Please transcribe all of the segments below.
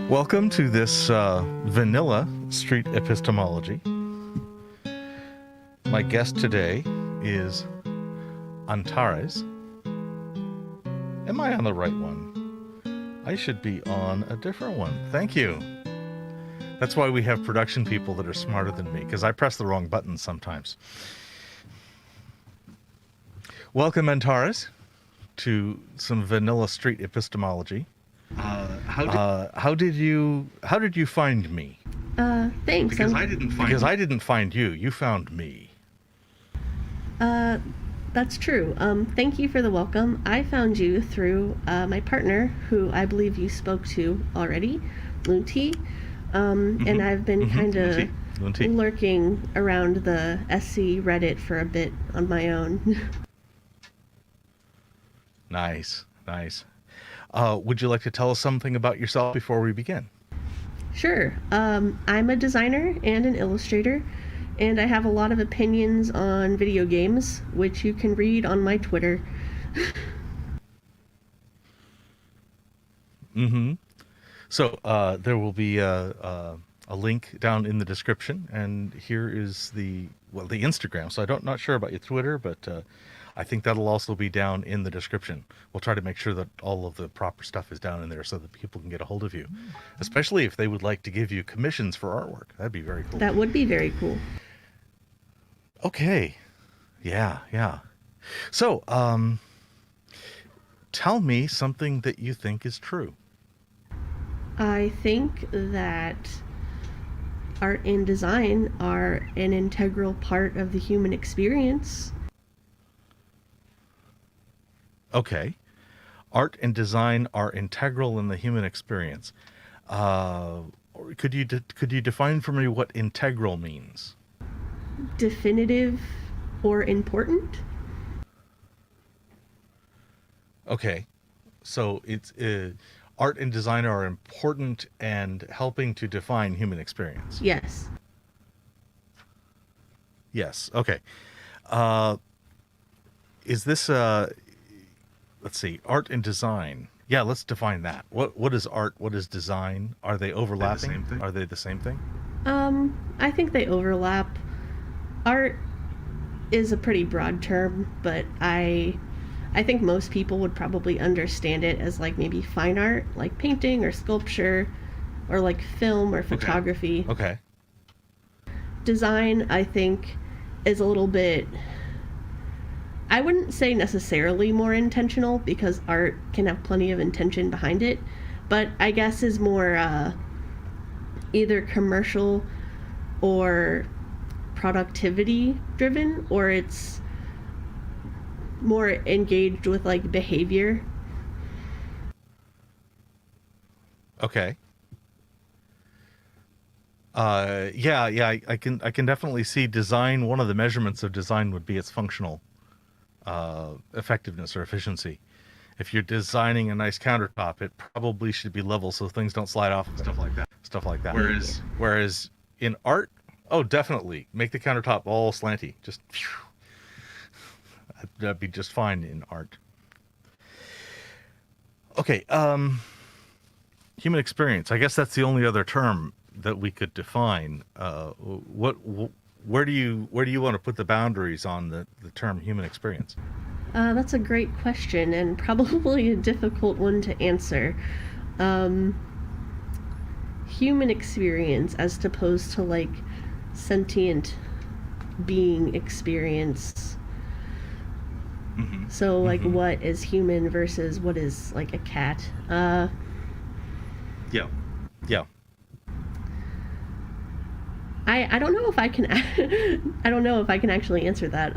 Welcome to this vanilla street epistemology. My guest today is Antares. Am I on the right one? I should be on a different one. Thank you. That's why we have production people that are smarter than me, because I press the wrong buttons sometimes. Welcome, Antares, to some vanilla street epistemology. How did you find me? Thanks. Because I didn't find you. You found me. That's true. Thank you for the welcome. I found you through my partner, who I believe you spoke to already, Lunti. And I've been kind of lurking around the SE Reddit for a bit on my own. Nice. Would you like to tell us something about yourself before we begin? Sure. I'm a designer and an illustrator, and I have a lot of opinions on video games, which you can read on my Twitter. So there will be a link down in the description, and here is the Instagram. So not sure about your Twitter, but I think that'll also be down in the description. We'll try to make sure that all of the proper stuff is down in there so that people can get a hold of you, especially if they would like to give you commissions for artwork. That'd be very cool. That would be very cool. Okay. Yeah. So, tell me something that you think is true. I think that art and design are an integral part of the human experience. Okay. Art and design are integral in the human experience. Could you define for me what integral means? Definitive or important? Okay. So it's art and design are important and helping to define human experience. Yes. Yes. Okay. Is this let's see, art and design. Yeah, let's define that. What is art? What is design? Are they overlapping? Are they the same thing? I think they overlap. Art is a pretty broad term, but I think most people would probably understand it as like maybe fine art, like painting or sculpture, or like film or photography. Okay. Design, I think, is a little bit, I wouldn't say necessarily more intentional, because art can have plenty of intention behind it, but I guess is more either commercial or productivity driven, or it's more engaged with like behavior. Okay. Yeah. I can definitely see design. One of the measurements of design would be its functional effectiveness or efficiency. If you're designing a nice countertop, it probably should be level so things don't slide off and stuff like that. Whereas in art, oh, definitely make the countertop all slanty. Just that'd be just fine in art. Okay, human experience. I guess that's the only other term that we could define. Where do you want to put the boundaries on the term human experience? That's a great question, and probably a difficult one to answer. Human experience as opposed to like sentient being experience. So like what is human versus what is like a cat? Yeah. I don't know if I can I don't know if I can actually answer that.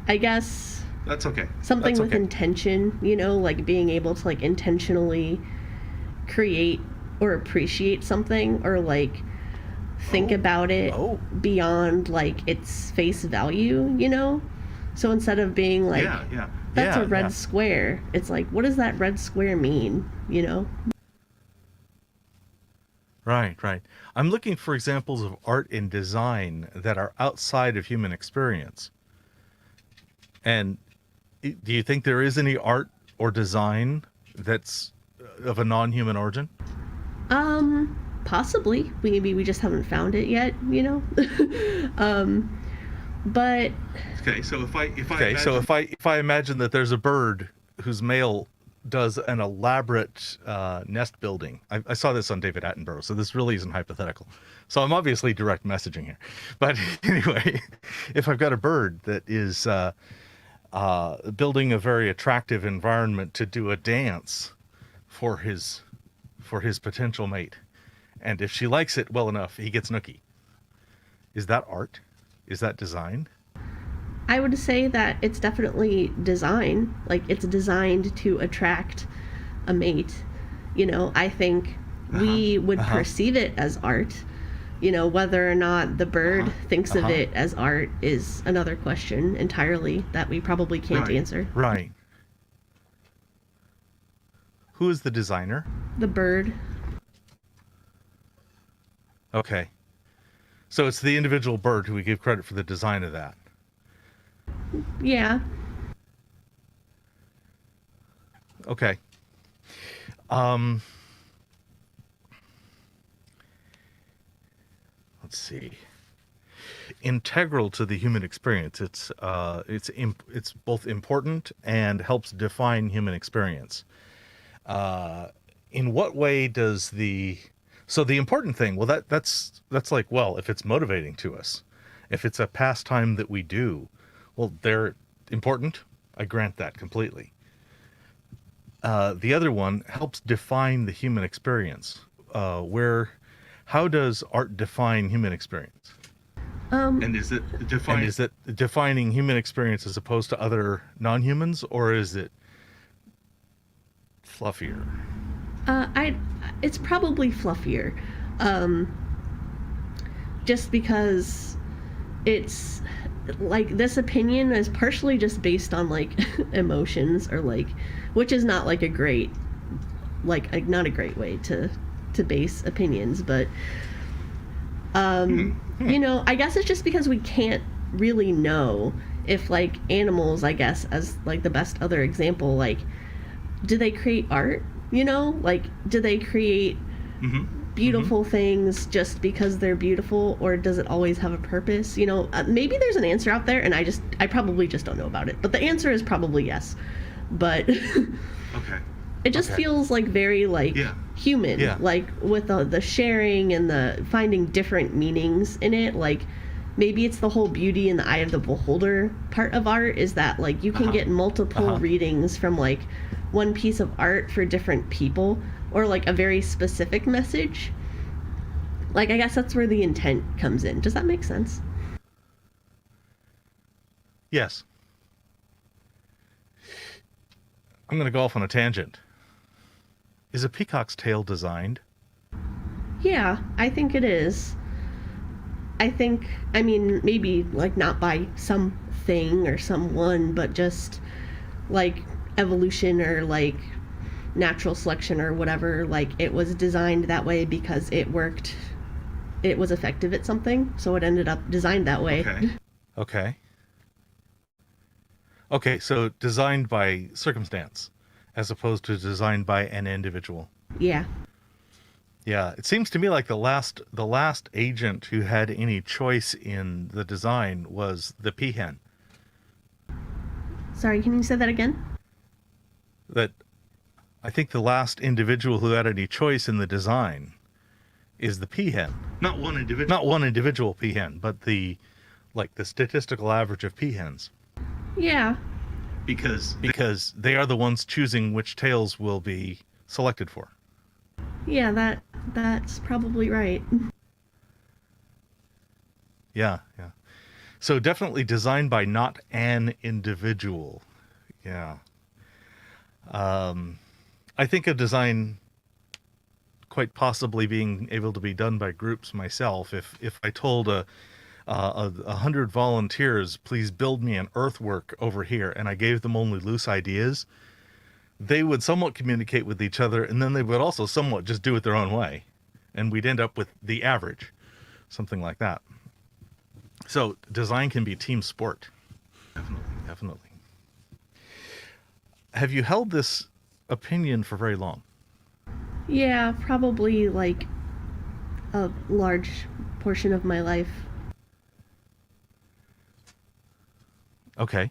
I guess that's okay. Something with intention, like being able to like intentionally create or appreciate something, or like think about it beyond like its face value, So instead of being like, that's a red square, it's like, what does that red square mean, Right. I'm looking for examples of art and design that are outside of human experience. And do you think there is any art or design that's of a non-human origin? Possibly. Maybe we just haven't found it yet, you know? But Okay, so if I imagine that there's a bird whose male does an elaborate nest building. I saw this on David Attenborough, so this really isn't hypothetical. So I'm obviously direct messaging here. But anyway, if I've got a bird that is building a very attractive environment to do a dance for his potential mate, and if she likes it well enough, he gets nookie. Is that art? Is that design? I would say that it's definitely design. Like, it's designed to attract a mate. You know, I think we would perceive it as art. You know, whether or not the bird thinks of it as art is another question entirely that we probably can't answer. Right. Who is the designer? The bird. Okay. So it's the individual bird who we give credit for the design of that. Yeah. Okay. Let's see. Integral to the human experience. It's both important and helps define human experience. In what way does the important thing? Well, that's like, well, if it's motivating to us, if it's a pastime that we do, well, they're important. I grant that completely. The other one helps define the human experience. How does art define human experience? And is it defining human experience as opposed to other non-humans, or is it fluffier? It's probably fluffier, just because it's like, this opinion is partially just based on like emotions, or like, which is not like a great, not a great way to base opinions, but you know, I guess it's just because we can't really know if, like, animals, I guess, as like the best other example, like, do they create art? You know, like, do they create beautiful things just because they're beautiful, or does it always have a purpose? You know, maybe there's an answer out there, and I probably just don't know about it. But the answer is probably yes. But okay. It just feels like very human, like with the sharing and the finding different meanings in it. Like, maybe it's the whole beauty in the eye of the beholder part of art, is that like you can get multiple readings from like one piece of art for different people, or like a very specific message. Like, I guess that's where the intent comes in. Does that make sense? Yes. I'm going to go off on a tangent. Is a peacock's tail designed? Yeah, I think it is. I mean, maybe like not by something or someone, but just like evolution or like natural selection or whatever. Like, it was designed that way because it worked. It was effective at something, so it ended up designed that way. Okay, so designed by circumstance as opposed to designed by an individual. Yeah. Yeah, it seems to me like the last agent who had any choice in the design was the peahen. Sorry, can you say that again? That I think the last individual who had any choice in the design is the peahen. Not one individual peahen, but the statistical average of peahens. Yeah. Because they are the ones choosing which tails will be selected for. Yeah, that's probably right. Yeah. So definitely designed by not an individual. Yeah. I think of design quite possibly being able to be done by groups myself. If I told 100 volunteers, please build me an earthwork over here, and I gave them only loose ideas, they would somewhat communicate with each other, and then they would also somewhat just do it their own way, and we'd end up with the average, something like that. So design can be team sport. Definitely. Have you held this opinion for very long? Yeah, probably like a large portion of my life. Okay.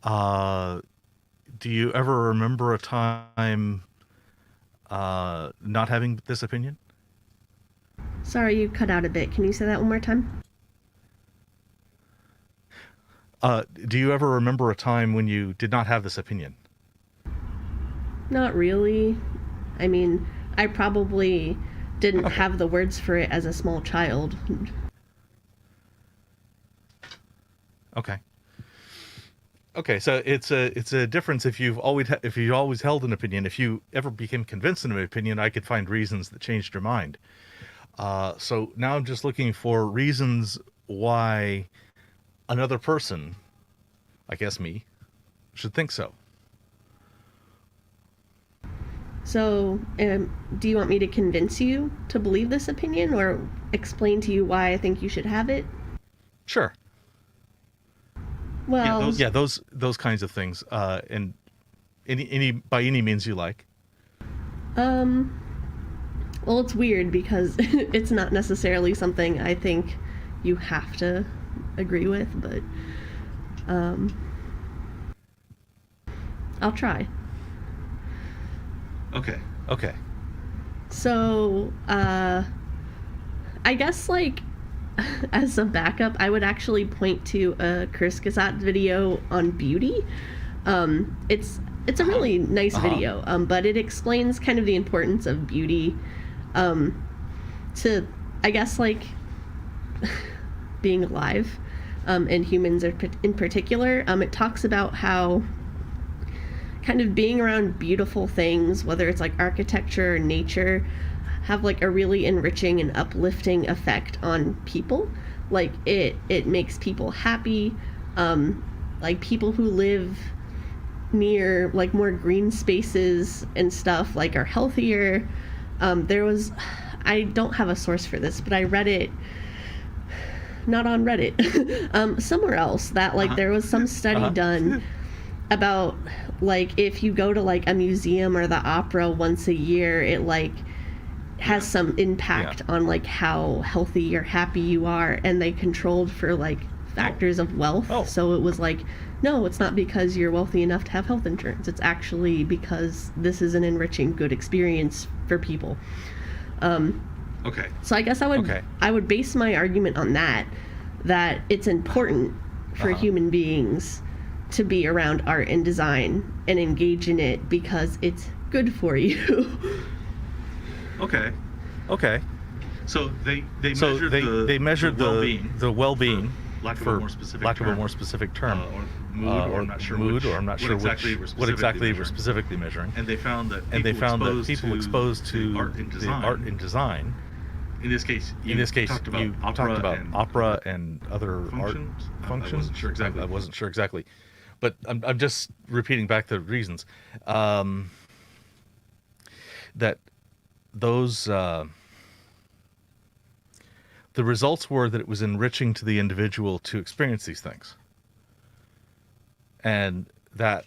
Do you ever remember a time not having this opinion? Sorry, you cut out a bit. Can you say that one more time? Do you ever remember a time when you did not have this opinion? Not really. I mean, I probably didn't have the words for it as a small child. Okay. Okay, so it's a difference if you've always held an opinion. If you ever became convinced of an opinion, I could find reasons that changed your mind. So now I'm just looking for reasons why another person, I guess me, should think so. So, do you want me to convince you to believe this opinion or explain to you why I think you should have it? Sure. Well, those kinds of things, and any by any means you like. well, it's weird because it's not necessarily something I think you have to agree with, but I'll try. Okay. So, I guess, like, as a backup, I would actually point to a Kurzgesagt video on beauty. It's a really nice video, but it explains kind of the importance of beauty to, I guess, like, being alive, and humans in particular. It talks about how kind of being around beautiful things, whether it's like architecture or nature, have like a really enriching and uplifting effect on people. Like it makes people happy. Like people who live near like more green spaces and stuff like are healthier. I don't have a source for this, but I read it not on Reddit, somewhere else, that like there was some study done about like if you go to like a museum or the opera once a year, it like has some impact on like how healthy or happy you are, and they controlled for like factors of wealth. So it was like, no, it's not because you're wealthy enough to have health insurance, it's actually because this is an enriching good experience for people. So I guess I would base my argument on that it's important for human beings to be around art and design and engage in it because it's good for you. Okay. So they measured the well-being, lack of a more specific term, or mood, or I'm not sure what exactly we're specifically measuring. And they found that people exposed to art and design. In this case, you talked about opera and other functions. art functions. I wasn't sure exactly, but I'm just repeating back the reasons. That those the results were that it was enriching to the individual to experience these things, and that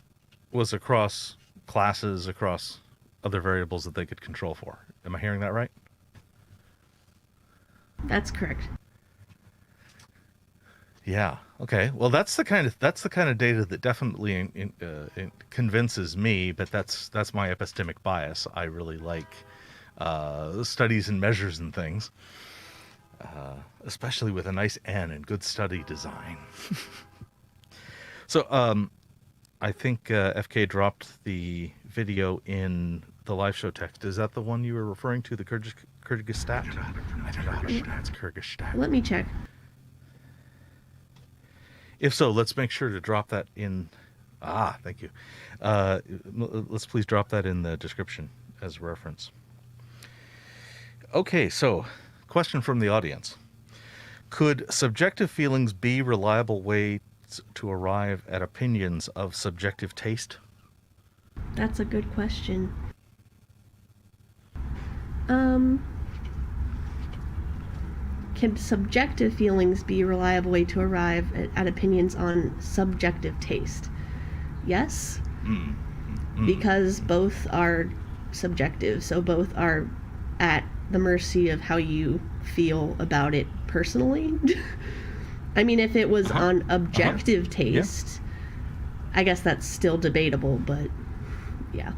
was across classes, across other variables that they could control for. Am I hearing that right? That's correct. Yeah. Okay. Well, that's the kind of data that definitely convinces me. But that's my epistemic bias. I really like studies and measures and things, especially with a nice N and good study design. So, I think FK dropped the video in the live show text. Is that the one you were referring to, the Kurzgesagt? I don't know how to pronounce Kurzgesagt. Let me check. If so, let's make sure to drop that in. Thank you. Let's please drop that in the description as reference. Okay, so question from the audience. Could subjective feelings be reliable ways to arrive at opinions of subjective taste? That's a good question. Can subjective feelings be a reliable way to arrive at opinions on subjective taste? Yes. Because both are subjective, so both are at the mercy of how you feel about it personally. I mean, if it was on objective taste, I guess that's still debatable, but yeah.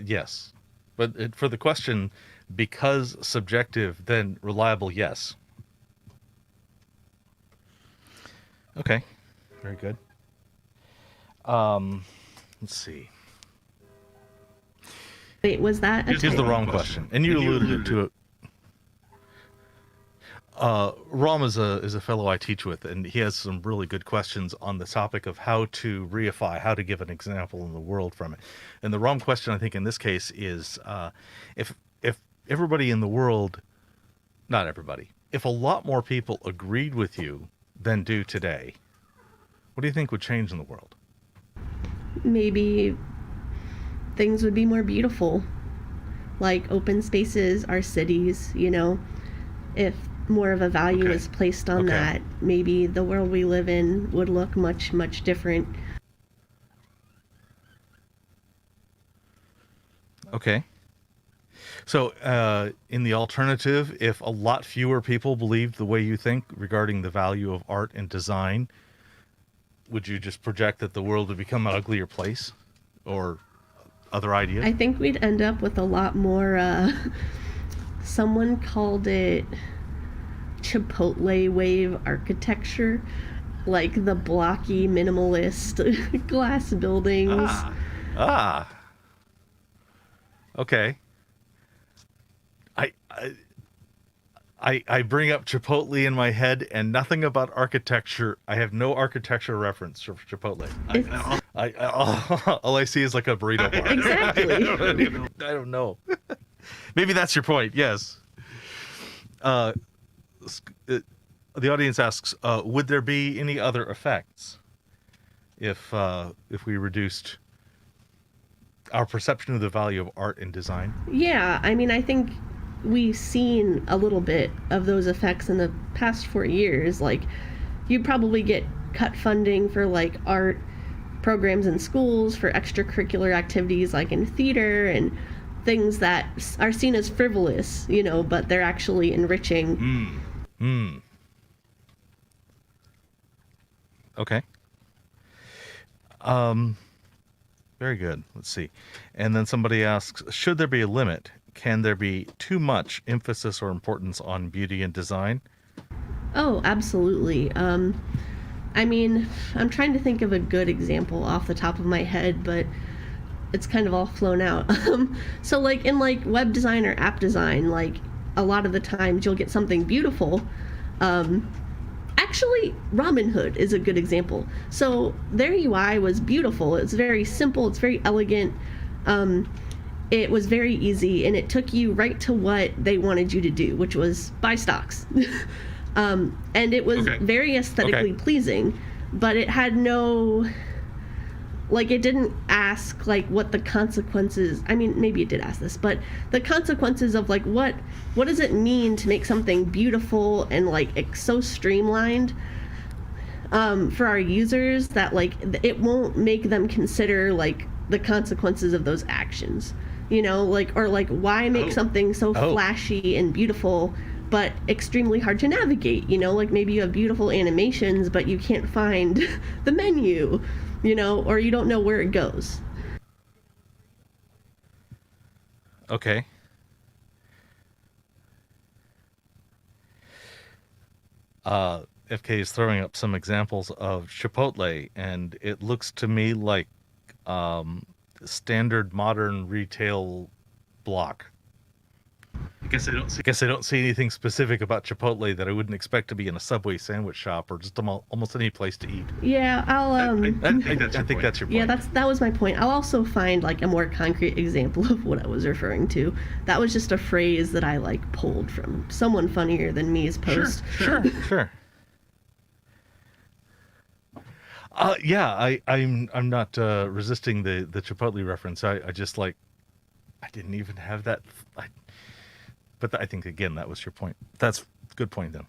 Yes. But for the question, because subjective, then reliable, yes. Okay. Very good. Let's see. Wait, was that a Here's the wrong question. And you alluded to it. Rom is a fellow I teach with, and he has some really good questions on the topic of how to reify, how to give an example in the world from it. And the Rom question, I think, in this case is, if everybody in the world, not everybody, if a lot more people agreed with you than do today, what do you think would change in the world? Maybe things would be more beautiful, like open spaces, our cities, you know. If more of a value is placed on that, maybe the world we live in would look much, much different. Okay. So in the alternative, if a lot fewer people believed the way you think regarding the value of art and design, would you just project that the world would become an uglier place? Or other ideas? I think we'd end up with a lot more, someone called it Chipotle wave architecture, like the blocky minimalist glass buildings. Okay. I bring up Chipotle in my head and nothing about architecture. I have no architectural reference for Chipotle. All I see is like a burrito bar. Exactly. I don't know. Maybe that's your point. Yes. The audience asks, would there be any other effects if we reduced our perception of the value of art and design? Yeah, I mean, I think we've seen a little bit of those effects in the past 4 years. Like, you probably get cut funding for like art programs in schools, for extracurricular activities like in theater and things that are seen as frivolous, you know, but they're actually enriching. Okay. Very good. Let's see. And then somebody asks, should there be a limit? Can there be too much emphasis or importance on beauty and design? Oh, absolutely. I mean, I'm trying to think of a good example off the top of my head, but it's kind of all flown out. So like in like web design or app design, like a lot of the times you'll get something beautiful. Actually, Robinhood is a good example. So their UI was beautiful. It's very simple. It's very elegant. It was very easy, and it took you right to what they wanted you to do, which was buy stocks. And it was very aesthetically pleasing, but it had no, like, it didn't ask, like, what the consequences, I mean, maybe it did ask this, but the consequences of, like, what does it mean to make something beautiful and, like, so streamlined for our users that, like, it won't make them consider, like, the consequences of those actions, you know, like, or, like, why make something so flashy and beautiful but extremely hard to navigate, you know, like, maybe you have beautiful animations, but you can't find the menu, you know, or you don't know where it goes. Okay. FK is throwing up some examples of Chipotle, and it looks to me like standard modern retail block. I guess I don't see anything specific about Chipotle that I wouldn't expect to be in a Subway sandwich shop or just almost any place to eat. Yeah, I'll I think that's your point. Yeah, that was my point. I'll also find like a more concrete example of what I was referring to. That was just a phrase that I like pulled from someone funnier than me's post. Sure. Yeah, I'm not resisting the Chipotle reference. I just like, I didn't even have that. But I think, again, that was your point. That's a good point, then.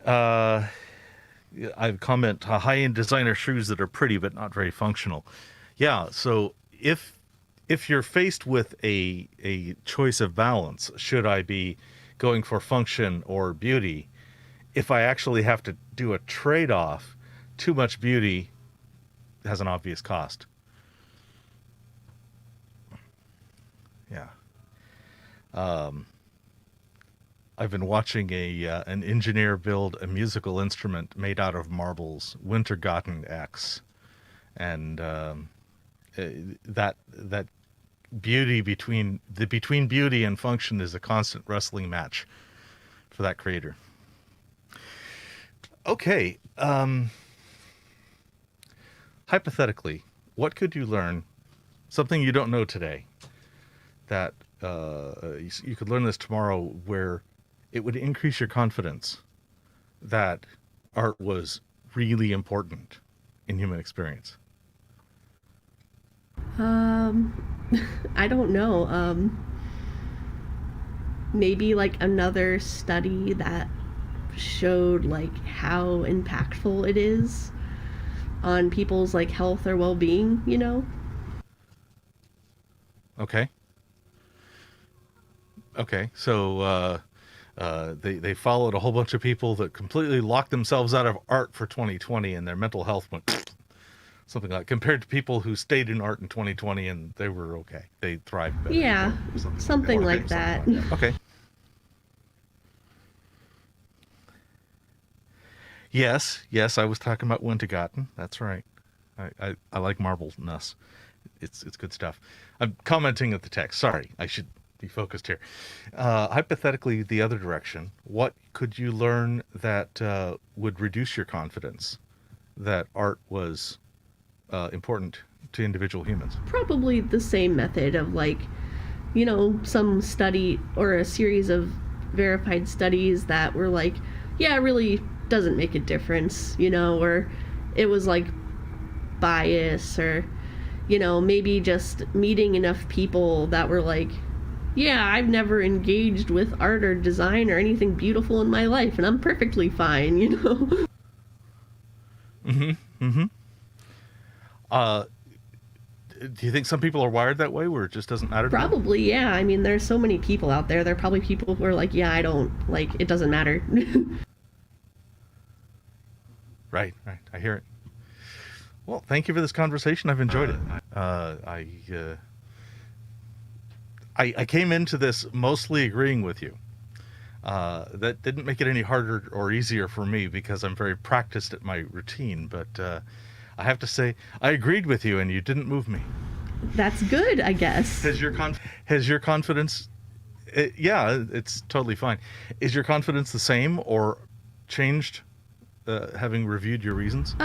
I comment, high-end designer shoes that are pretty but not very functional. Yeah. So if you're faced with a choice of balance, should I be going for function or beauty? If I actually have to do a trade-off, too much beauty has an obvious cost. Yeah. I've been watching an engineer build a musical instrument made out of marbles, Wintergarten X, and that beauty between beauty and function is a constant wrestling match for that creator. Okay. Hypothetically, what could you learn, something you don't know today, that you could learn this tomorrow, where it would increase your confidence that art was really important in human experience? I don't know. Maybe like another study that showed like how impactful it is on people's like health or well-being, you know? Okay. So they followed a whole bunch of people that completely locked themselves out of art for 2020, and their mental health went something like, compared to people who stayed in art in 2020 and they were okay. They thrived better. Yeah, something like that. Okay. Yes, I was talking about Wintergarten. That's right. I like marble nuss. It's good stuff. I'm commenting at the text. Sorry, I should be focused here. Hypothetically, the other direction, what could you learn that would reduce your confidence that art was important to individual humans? Probably the same method of like, you know, some study or a series of verified studies that were like, yeah, it really doesn't make a difference, you know, or it was like bias, or, you know, maybe just meeting enough people that were like, yeah, I've never engaged with art or design or anything beautiful in my life, and I'm perfectly fine, you know? Do you think some people are wired that way, where it just doesn't matter to them? Probably, yeah. I mean, there's so many people out there. There are probably people who are like, yeah, I don't, like, it doesn't matter. Right. I hear it. Well, thank you for this conversation. I've enjoyed it. I came into this mostly agreeing with you. That didn't make it any harder or easier for me, because I'm very practiced at my routine. But I have to say, I agreed with you, and you didn't move me. That's good, I guess. Has your confidence? Yeah, it's totally fine. Is your confidence the same or changed, having reviewed your reasons?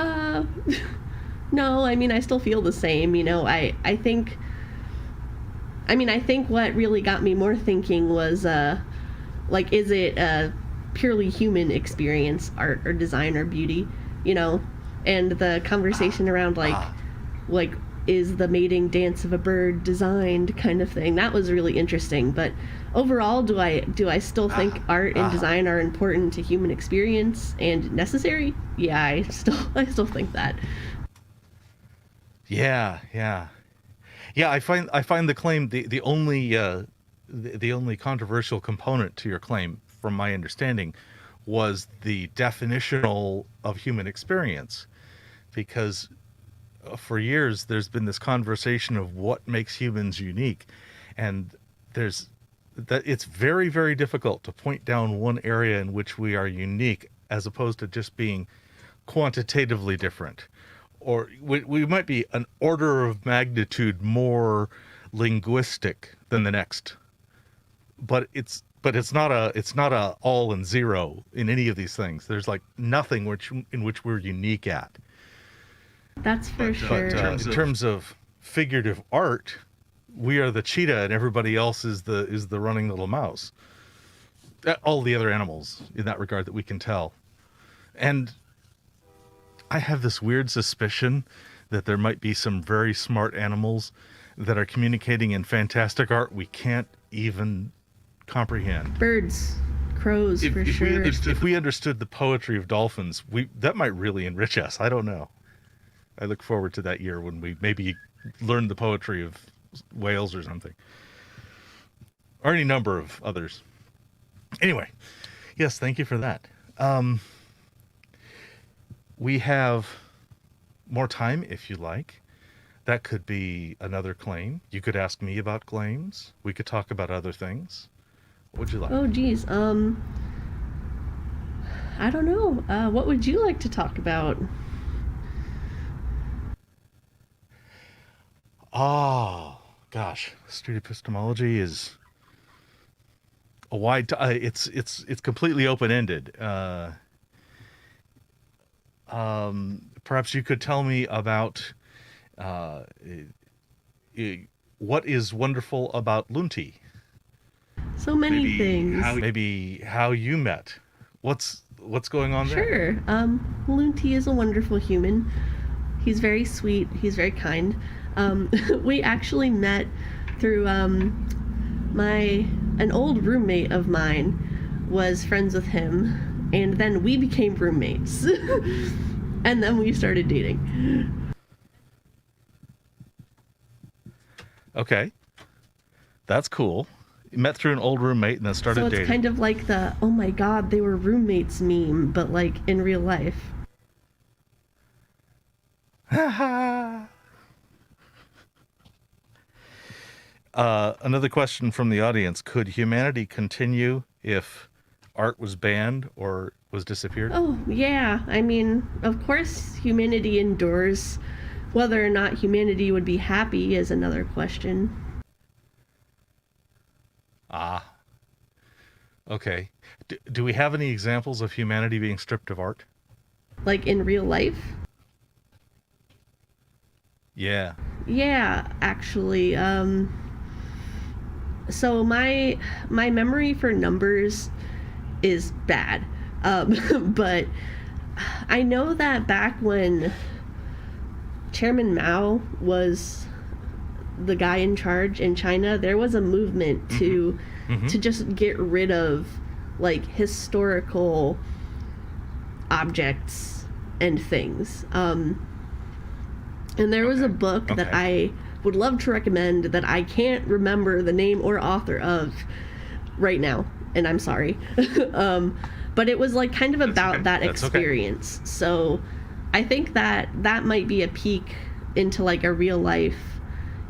No, I mean, I still feel the same, you know. I think what really got me more thinking was, like, is it a purely human experience, art or design or beauty, you know? And the conversation around, like, is the mating dance of a bird designed, kind of thing. That was really interesting. But overall, do I still think art and design are important to human experience and necessary? Yeah, I still think that. Yeah. I find the claim, the only controversial component to your claim, from my understanding, was the definitional of human experience, because for years there's been this conversation of what makes humans unique, and it's very, very difficult to point down one area in which we are unique, as opposed to just being quantitatively different. Or we might be an order of magnitude more linguistic than the next, but it's not a all and zero in any of these things. There's like nothing in which we're unique at. That's for sure. But in terms of figurative art, we are the cheetah, and everybody else is the running little mouse. All the other animals in that regard that we can tell. And I have this weird suspicion that there might be some very smart animals that are communicating in fantastic art we can't even comprehend. Birds, crows, for sure. If we understood the poetry of dolphins, that might really enrich us. I don't know. I look forward to that year when we maybe learned the poetry of whales or something, or any number of others. Anyway, yes, thank you for that. We have more time if you like. That could be another claim. You could ask me about claims. We could talk about other things. What would you like? Oh, geez. I don't know. What would you like to talk about? Oh, gosh. Street epistemology is a wide... it's completely open-ended. Perhaps you could tell me about what is wonderful about Lunti. So many things. Maybe how you met. What's going on there? Sure. Lunti is a wonderful human. He's very sweet. He's very kind. We actually met through an old roommate of mine was friends with him, and then we became roommates. And then we started dating. Okay. That's cool. You met through an old roommate and then started dating. So it's kind of like the, oh my god, they were roommates meme, but like in real life. Another question from the audience. Could humanity continue if art was banned or was disappeared? Oh, yeah. I mean, of course humanity endures. Whether or not humanity would be happy is another question. Ah. Okay. Do we have any examples of humanity being stripped of art? Like in real life? Yeah. Yeah, actually. So my memory for numbers is bad. But I know that back when Chairman Mao was the guy in charge in China, there was a movement to just get rid of like historical objects and things. And there was a book that I would love to recommend that I can't remember the name or author of right now, and I'm sorry. But it was like kind of about that experience. So I think that might be a peek into like a real life,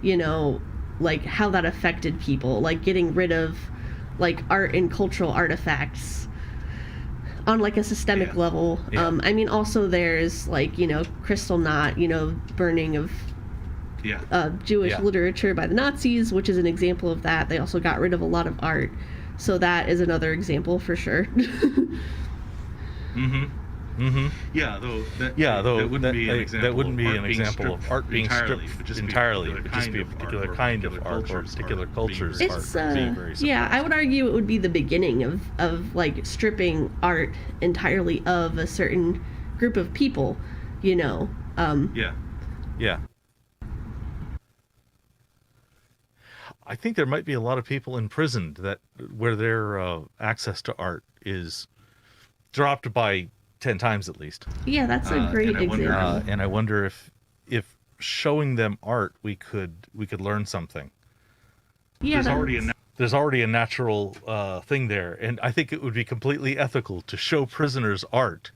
you know, like how that affected people, like getting rid of like art and cultural artifacts on like a systemic level. I mean, also there's like, you know, Kristallnacht, you know, burning of Jewish literature by the Nazis, which is an example of that. They also got rid of a lot of art. So that is another example for sure. Yeah, though that wouldn't be an example of art being stripped entirely. It would just be a particular kind of art or particular culture's art being very suppressed. Yeah, I would argue it would be the beginning of like stripping art entirely of a certain group of people, you know. Yeah. I think there might be a lot of people imprisoned where their access to art is dropped by 10 times at least. Yeah, that's a great example. And I wonder if showing them art, we could learn something. Yeah, there's already a natural thing there, and I think it would be completely ethical to show prisoners art.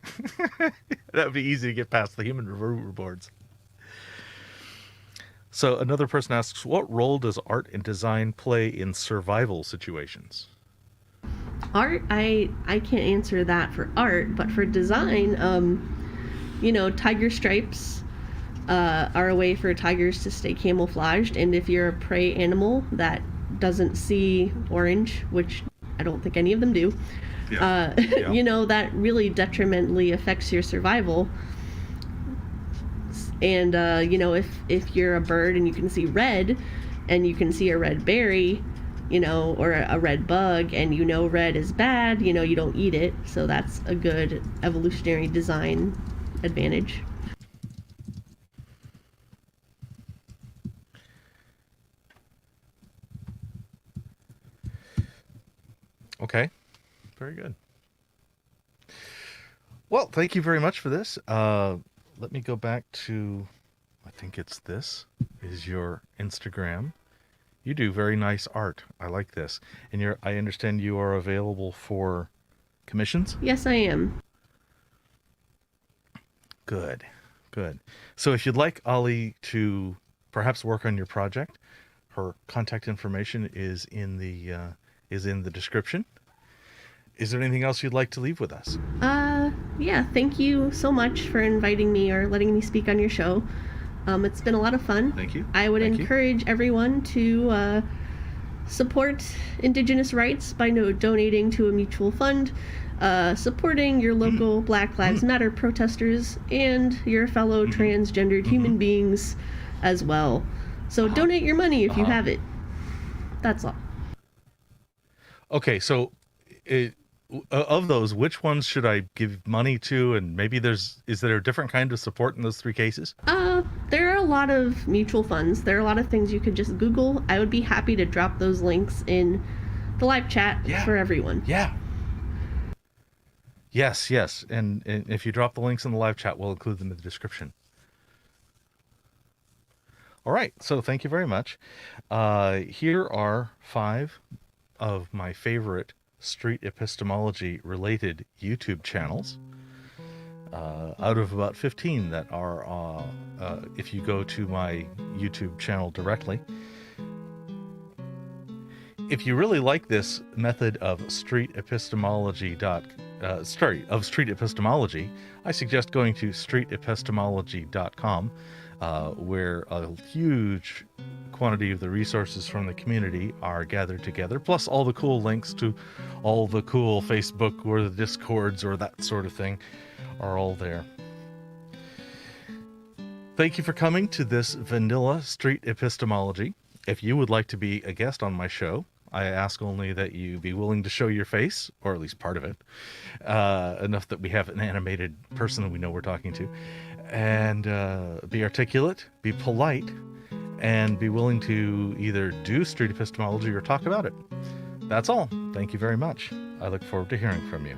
That would be easy to get past the human review boards. So another person asks, what role does art and design play in survival situations? Art, I can't answer that for art, but for design, you know, tiger stripes are a way for tigers to stay camouflaged, and if you're a prey animal that doesn't see orange, which I don't think any of them do, you know, that really detrimentally affects your survival. And you know, if you're a bird and you can see red, and you can see a red berry, you know, or a red bug, and you know red is bad, you know, you don't eat it. So that's a good evolutionary design advantage. Okay, very good. Well, thank you very much for this. Let me go back to my think it's this, is your Instagram. You do very nice art. I like this. And I understand you are available for commissions? Yes, I am. Good. So if you'd like Ali to perhaps work on your project, her contact information is in the description. Is there anything else you'd like to leave with us? Yeah, thank you so much for inviting me or letting me speak on your show. It's been a lot of fun. Thank you. I would encourage everyone to support Indigenous rights by donating to a mutual fund, supporting your local Black Lives Matter protesters, and your fellow transgendered human beings as well. So donate your money if you have it. That's all. Okay, so of those, which ones should I give money to? And maybe is there a different kind of support in those three cases? There are a lot of mutual funds. There are a lot of things you could just Google. I would be happy to drop those links in the live chat for everyone. Yeah. Yes. And if you drop the links in the live chat, we'll include them in the description. All right. So thank you very much. Here are 5 of my favorite street epistemology related YouTube channels out of about 15 that are if you go to my YouTube channel directly. If you really like this method of street epistemology, I suggest going to streetepistemology.com, where a huge quantity of the resources from the community are gathered together, plus all the cool links to all the cool Facebook or the Discords or that sort of thing are all there. Thank you for coming to this vanilla street epistemology. If you would like to be a guest on my show, I ask only that you be willing to show your face, or at least part of it, enough that we have an animated person that we know we're talking to, and be articulate, be polite, and be willing to either do street epistemology or talk about it. That's all. Thank you very much. I look forward to hearing from you.